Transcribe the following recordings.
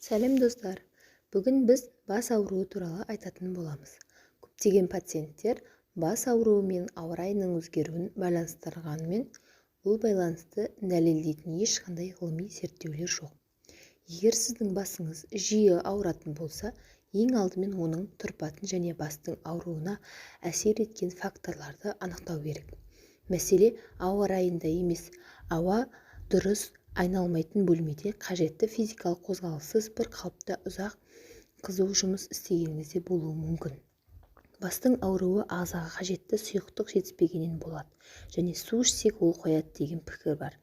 Сәлем достар! Бүгін біз бас ауруы туралы айтатын боламыз. Көптеген пациенттер бас ауруы мен ауа райының өзгеруін байланыстырғанымен, бұл байланысты дәлелдейтін ешқандай ғылыми зерттеулер жоқ. Егер сіздің басыңыз жиі ауыратын болса, ең алдымен оның тұрпатын және бастың ауруына әсер еткен факторларды анықтау керек. Мәселе ауа райында емес, ауа дұрыс айналмайтын бөлмеде қажетті физикалық қозғалыссыз бір қалыпта ұзақ қызу жұмыс істегеніңізде болуы мүмкін. Бастың ауруы ағзаға қажетті сұйықтық жетіспегеннен болады және су ішсек ол қояды деген пікір бар.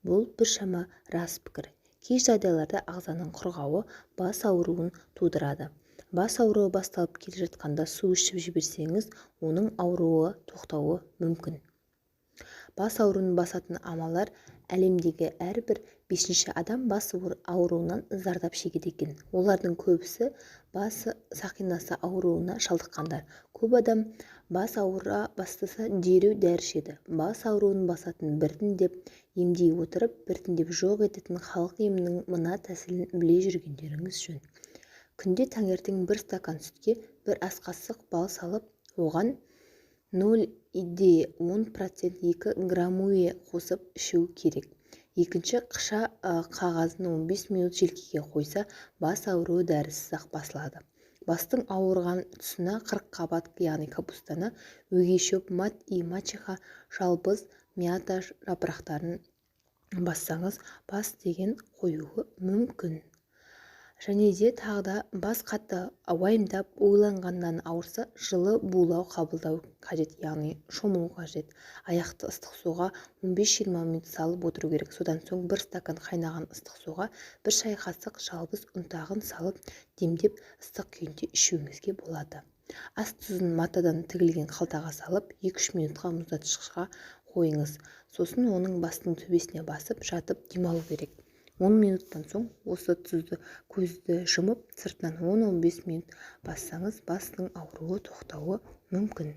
Бұл біршама рас пікір. Кей жағдайларда ағзаның құрғауы бас ауруын тудырады. Бас ауруы басталып келе жатқанда су ішіп жіберсеңіз, оның ауруы тоқтауы мүмкін. Бас ауруын басатын амалдар әлемдегі әрбір 5-ші адам бас ауруынан зардап шегеді екен. Олардың көбісі бас сақинасы ауруына шалдыққандар. Көп адам бас ауыра бастаса дереу дәрі ішеді. Бас ауруын басатын біртіндеп емдей отырып, біртіндеп жоқ ететін халық емінің мына тәсілін біле жүргендеріңіз жөн. Күнде таңертең 1 стакан сүтке 1 ас қасық бал салып, оған 0,10% 2 граммуе қосып ішу керек. Екінші қыша қағазын 15 минут желкеге қойса, бас ауруы дәрісіз-ақ басылады. Бастың ауырған тұсына 40 қабат, яғни капустаны, өгей шөп, мат и мачеха, жалбыз, мята жапырақтарын бассаңыз, бас деген қоюы мүмкін. Және де тағы да бас қатты уайымдап ойланғаннан ауырса, жылы булау қабылдау қажет, яғни шомылу қажет. Аяқты ыстық суға 15-20 минут салып отыру керек. Содан соң 1 стакан қайнаған ыстық суға 1 шай қасық жалбыз ұнтағын салып, демдеп ыстық күйінде ішуіңізге болады. Ас тұзын матадан тігілген қалтаға салып, 2-3 минутқа мұздатқышқа қойыңыз. Сосын оның бастың төбесіне басып, жатып демалу керек. 10 минуттан соң осы тұзды көзді жұмып, сыртынан 10-15 минут бассаңыз, бастың ауруы тоқтауы мүмкін.